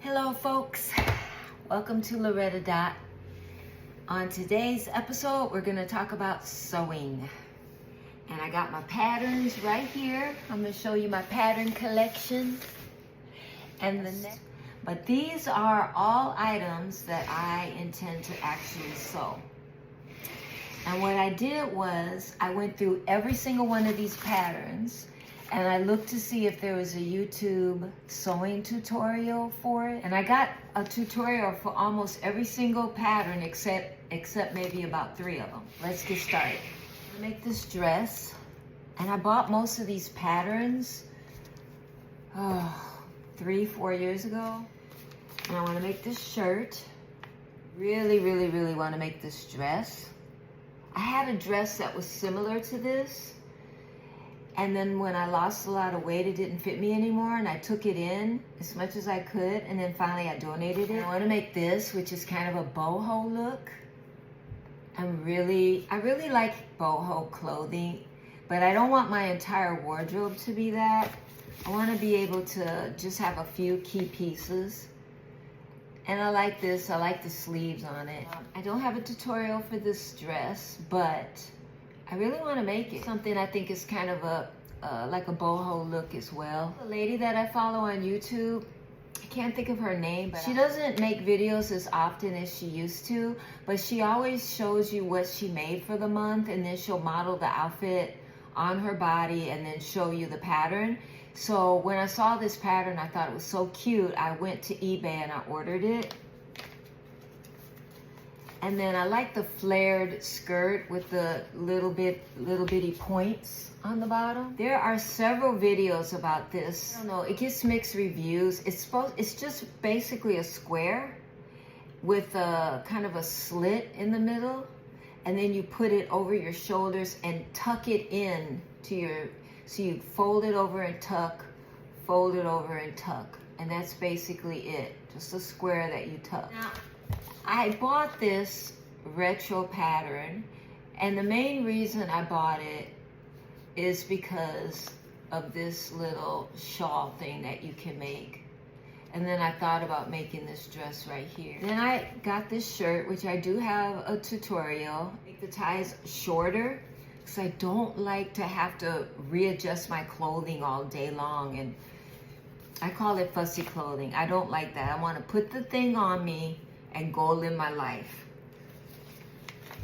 Hello folks, welcome to Loretta Dot. On today's episode, we're gonna talk about sewing. And I got my patterns right here. I'm gonna show you my pattern collection. But these are all items that I intend to actually sew. And what I did was, I went through every single one of these patterns and I looked to see if there was a YouTube sewing tutorial for it. And I got a tutorial for almost every single pattern except maybe about 3 of them. Let's get started. I make this dress, and I bought most of these patterns 3-4 years ago. And I want to make this shirt. Really want to make this dress. I had a dress that was similar to this, and then when I lost a lot of weight, it didn't fit me anymore, and I took it in as much as I could, and then finally I donated it. I want to make this, which is kind of a boho look. I really like boho clothing, but I don't want my entire wardrobe to be that. I want to be able to just have a few key pieces. And I like this, I like the sleeves on it. I don't have a tutorial for this dress, but I really want to make it. Something I think is kind of like a boho look as well. The lady that I follow on YouTube, I can't think of her name, but she doesn't make videos as often as she used to, but she always shows you what she made for the month, and then she'll model the outfit on her body and then show you the pattern. So when I saw this pattern, I thought it was so cute. I went to eBay and I ordered it. And then I like the flared skirt with the little bitty points on the bottom. There are several videos about this. I don't know, it gets mixed reviews. It's just basically a square with a kind of a slit in the middle, and then you put it over your shoulders and tuck it in to your, so you fold it over and tuck, fold it over and tuck. And that's basically it, just a square that you tuck. Now, I bought this retro pattern, and the main reason I bought it is because of this little shawl thing that you can make. And then I thought about making this dress right here. Then I got this shirt, which I do have a tutorial. Make the ties shorter, because I don't like to have to readjust my clothing all day long, and I call it fussy clothing. I don't like that. I want to put the thing on me and go live my life.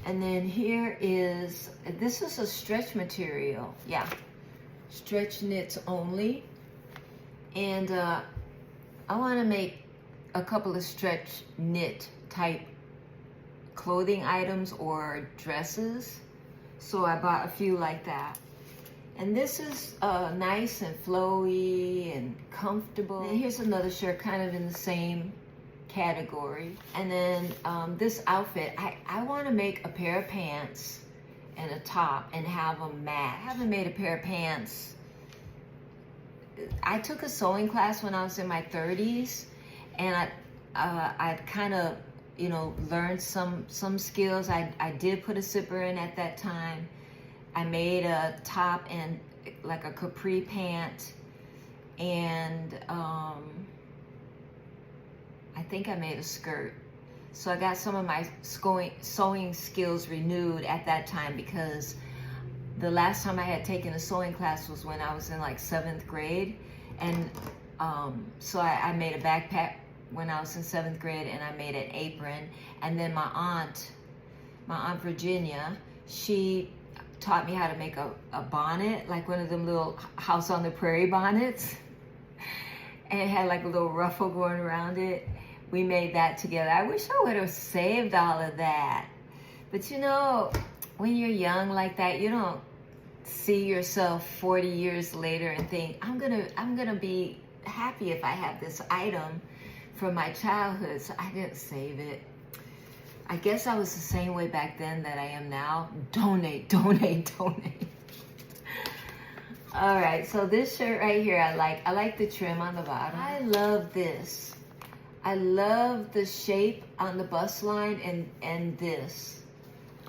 And then here is, this is a stretch material. Yeah, stretch knits only. And I want to make a couple of stretch knit type clothing items or dresses. So I bought a few like that. And this is nice and flowy and comfortable. And here's another shirt kind of in the same category. And then this outfit, I want to make a pair of pants and a top and have them match. I haven't made a pair of pants. I took a sewing class when I was in my 30s, and I kind of, you know, learned some skills. I did put a zipper in at that time. I made a top and like a capri pant, and I think I made a skirt. So I got some of my sewing skills renewed at that time, because the last time I had taken a sewing class was when I was in like 7th grade. And so I made a backpack when I was in 7th grade, and I made an apron. And then my aunt Virginia, she taught me how to make a bonnet, like one of them little House on the Prairie bonnets. And it had like a little ruffle going around it. We made that together. I wish I would have saved all of that. But you know, when you're young like that, you don't see yourself 40 years later and think, I'm gonna be happy if I have this item from my childhood. So I didn't save it. I guess I was the same way back then that I am now. Donate. All right, so this shirt right here, I like the trim on the bottom. I love this. I love the shape on the bust line and this.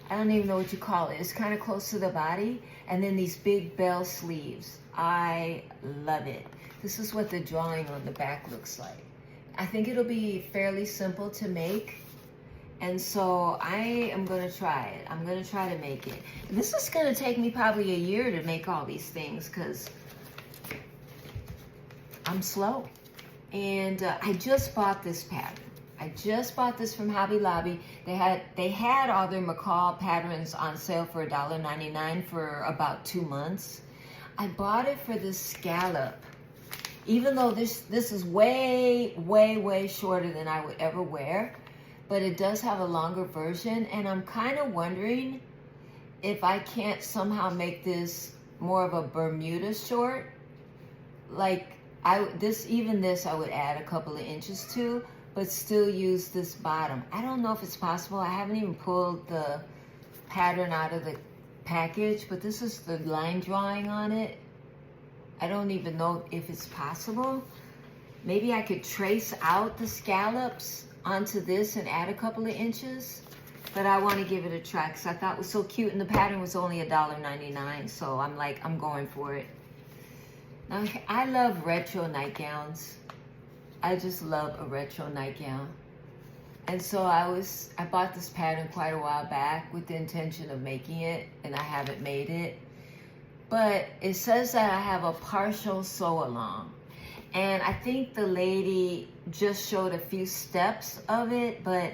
I don't even know what you call it. It's kind of close to the body. And then these big bell sleeves. I love it. This is what the drawing on the back looks like. I think it'll be fairly simple to make. And so I am gonna try it. I'm gonna try to make it. This is gonna take me probably a year to make all these things because I'm slow. And I just bought this pattern. I just bought this from Hobby Lobby. They had all their McCall patterns on sale for $1.99 for about 2 months. I bought it for this scallop. Even though this is way, way, way shorter than I would ever wear, but it does have a longer version, and I'm kind of wondering if I can't somehow make this more of a Bermuda short. Like even this I would add a couple of inches to, but still use this bottom. I don't know if it's possible. I haven't even pulled the pattern out of the package, but this is the line drawing on it. I don't even know if it's possible. Maybe I could trace out the scallops onto this and add a couple of inches, but I want to give it a try because I thought it was so cute, and the pattern was only $1.99, so I'm going for it. Now, I love retro nightgowns. I just love a retro nightgown. And so I bought this pattern quite a while back with the intention of making it, and I haven't made it. But it says that I have a partial sew along. And I think the lady just showed a few steps of it, but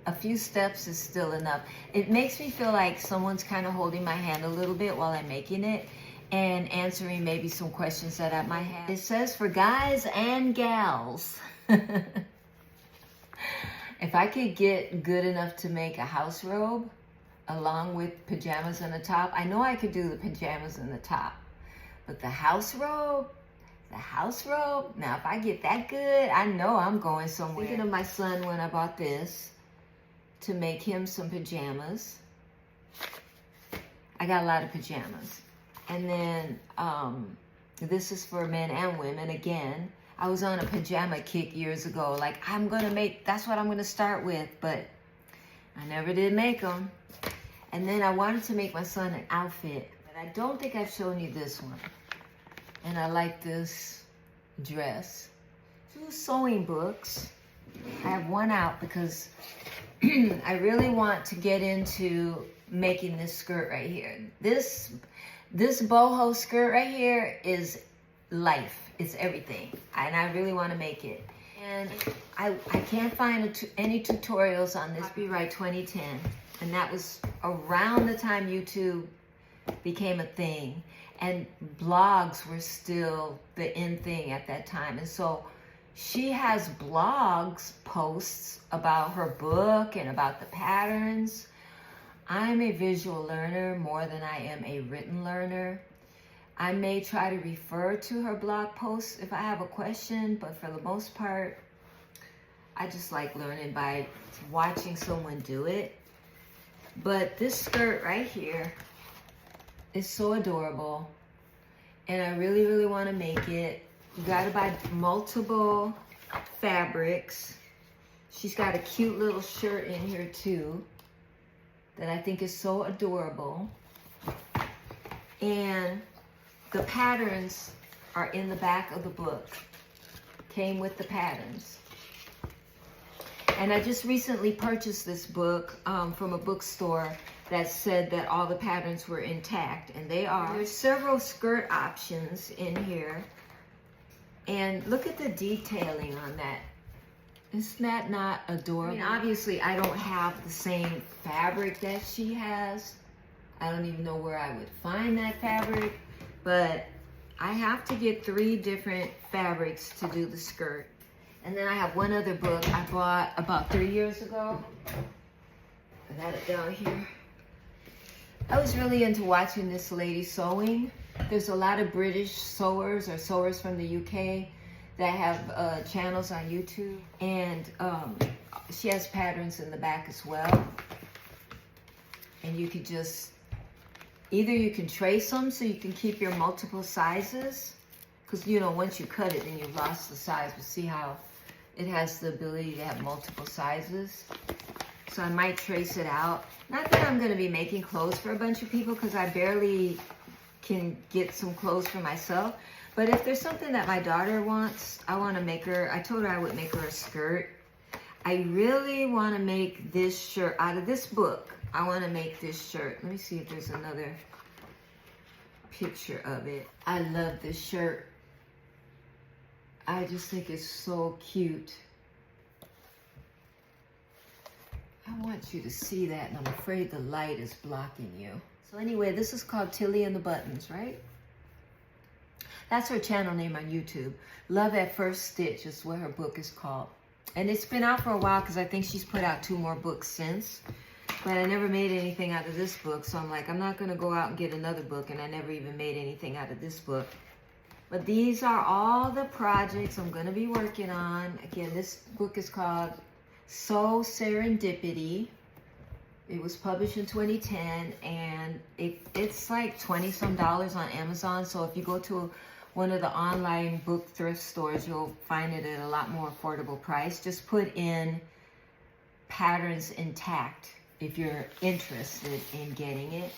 a few steps is still enough. It makes me feel like someone's kind of holding my hand a little bit while I'm making it and answering maybe some questions that I might have. It says for guys and gals. If I could get good enough to make a house robe along with pajamas and a top, I know I could do the pajamas and the top, but the house robe, now if I get that good, I know I'm going somewhere. Thinking of my son when I bought this to make him some pajamas. I got a lot of pajamas. And then this is for men and women again. I was on a pajama kick years ago. Like, that's what I'm gonna start with, but I never did make them. And then I wanted to make my son an outfit, but I don't think I've shown you this one. And I like this dress. 2 sewing books. I have one out because I really want to get into making this skirt right here. This boho skirt right here is life. It's everything. And I really want to make it. And I can't find any tutorials on this. Copyright 2010. And that was around the time YouTube became a thing. And blogs were still the in thing at that time. And so she has blogs, posts about her book and about the patterns. I'm a visual learner more than I am a written learner. I may try to refer to her blog posts if I have a question, but for the most part, I just like learning by watching someone do it. But this skirt right here is so adorable, and I really, really want to make it. You got to buy multiple fabrics. She's got a cute little shirt in here too that I think is so adorable. And the patterns are in the back of the book. Came with the patterns. And I just recently purchased this book from a bookstore that said that all the patterns were intact, and they are. There's several skirt options in here. And look at the detailing on that. Isn't that not adorable? I mean, obviously, I don't have the same fabric that she has. I don't even know where I would find that fabric, but I have to get 3 different fabrics to do the skirt. And then I have one other book I bought about 3 years ago. I got it down here. I was really into watching this lady sewing. There's a lot of British sewers or sewers from the UK that have channels on YouTube. And she has patterns in the back as well. And you could just, either you can trace them so you can keep your multiple sizes. Because, you know, once you cut it, then you've lost the size. But see how it has the ability to have multiple sizes. So I might trace it out. Not that I'm going to be making clothes for a bunch of people, because I barely can get some clothes for myself. But if there's something that my daughter wants, I want to make her, I told her I would make her a skirt. I really want to make this shirt out of this book. I want to make this shirt. Let me see if there's another picture of it. I love this shirt. I just think it's so cute. I want you to see that, and I'm afraid the light is blocking you. So anyway, this is called Tilly and the Buttons, right? That's her channel name on YouTube. Love at First Stitch is what her book is called. And it's been out for a while because I think she's put out 2 more books since. But I never made anything out of this book. So I'm like, I'm not going to go out and get another book. And I never even made anything out of this book. But these are all the projects I'm going to be working on. Again, this book is called So Serendipity. It was published in 2010. And it's like $20-some on Amazon. So if you go to one of the online book thrift stores, you'll find it at a lot more affordable price. Just put in Patterns Intact if you're interested in getting it.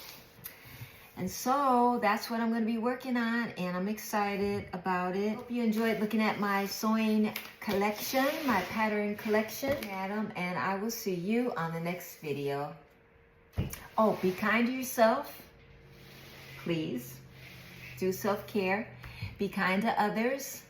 And so that's what I'm going to be working on, and I'm excited about it. Hope you enjoyed looking at my sewing collection, my pattern collection, Adam, and I will see you on the next video. Oh, be kind to yourself, please. Do self-care. Be kind to others.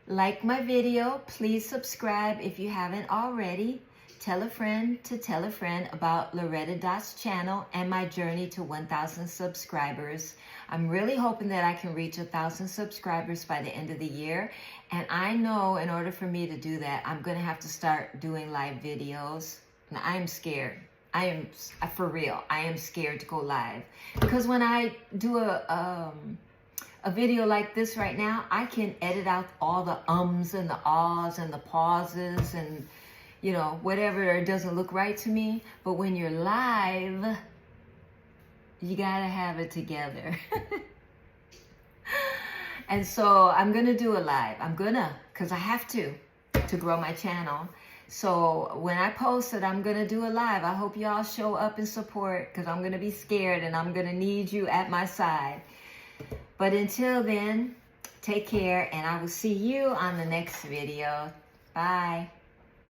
Like my video. Please subscribe if you haven't already. Tell a friend to tell a friend about Loretta Dot's channel and my journey to 1,000 subscribers. I'm really hoping that I can reach 1,000 subscribers by the end of the year. And I know in order for me to do that, I'm going to have to start doing live videos. And I'm scared. I am, for real, I am scared to go live. Because when I do a video like this right now, I can edit out all the ums and the ahs and the pauses and, you know, whatever doesn't look right to me. But when you're live, you gotta have it together. And so I'm gonna do a live. Because I have to grow my channel. So when I post it, I'm gonna do a live. I hope y'all show up and support, because I'm gonna be scared and I'm gonna need you at my side. But until then, take care, and I will see you on the next video. Bye.